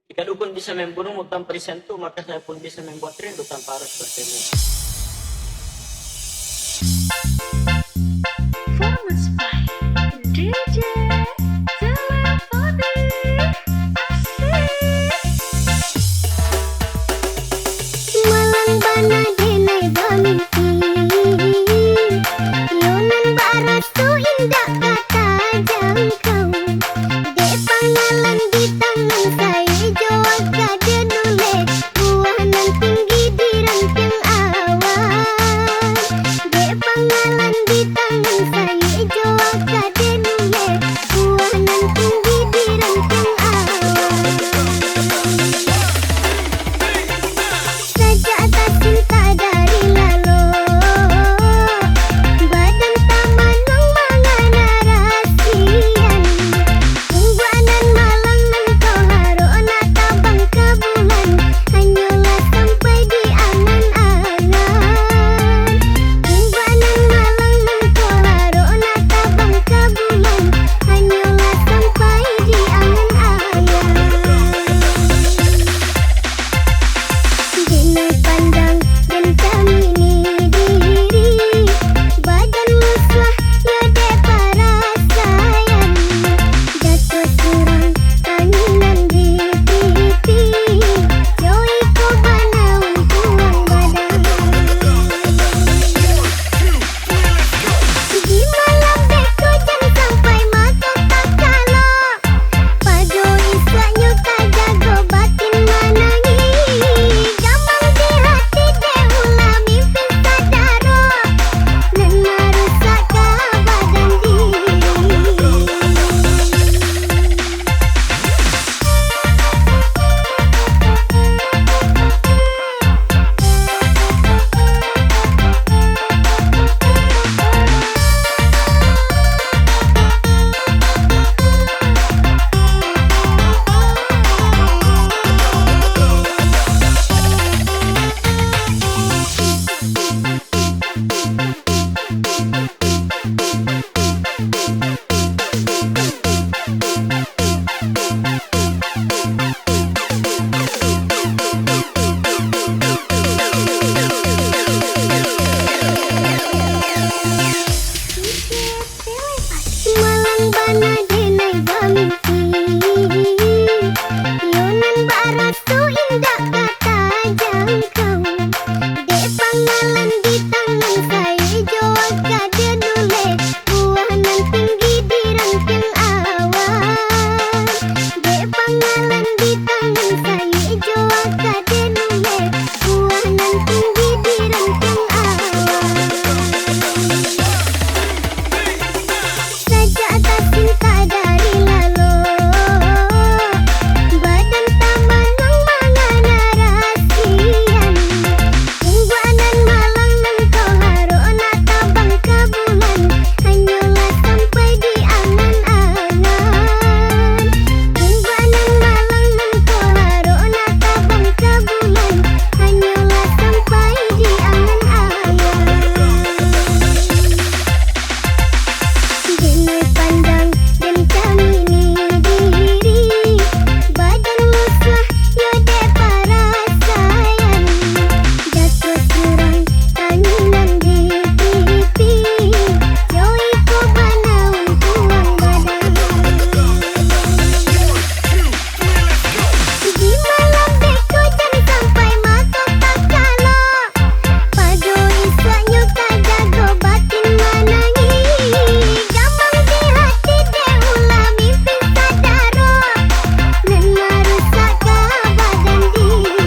Ikadukun bisa membunuh mutan presento, maka saya pun bisa membuat rindu tanpa harus bertemu. Performance by DJ Telepati. Asik. Malang bana denai bamimpi, yonan barasu indah kata jangkau. Dek pangalan di tangan saya joak kade nule, buanan tinggi di ranting awan. Dek pangalan di tangan saya joak kade nule, buanan tinggi di ranting awan. Saja atas cinta dari lalu, badan tamanang mangana rasian. Ungguanan malang mentau harona tabang ke bulan, hanyalah sampai di angan-angan. Ungguanan malang mentau harona tabang ke bulan, hanyalah sampai di angan-angan. Dinai pandang dan camini diri, badan muslah yode para sayang. Jatuh surang tanginan di pipi, jauhi ko banaun tuang badan. Di malam beko jang sampai mata tak kalah, pado isaknya tak jago batin manangi. Gamang di hati deh ulah mimpi sadaro, nan merusak badan diri. Malang bana denai bamimpi, yonan barasu indah kata jangkau. Dek pangalan di tangan saya joak kade nule, buanan tinggi di ranting awan. Dek pangalan di tangan saya joak kade nule, buanan tinggi di ranting awan. Saja atas cinta dari lalu, badan tamanang mangana rasian. Ungguanan malang mentau harona tabang ke bulan, hanyalah sampai di angan-angan. Ungguanan malang mentau harona tabang ke bulan, hanyalah sampai di angan-angan. Dinai pandang dan camini diri, badan muslah yode para sayang. Jatuh surang tanginan di pipi, jauhi ko banaun tuang badan. Di malam beko jang sampai mata tak kalah, pado isaknya tak jago batin manangi. Gamang di hati deh ulah mimpi sadaro, nan merusak badan diri.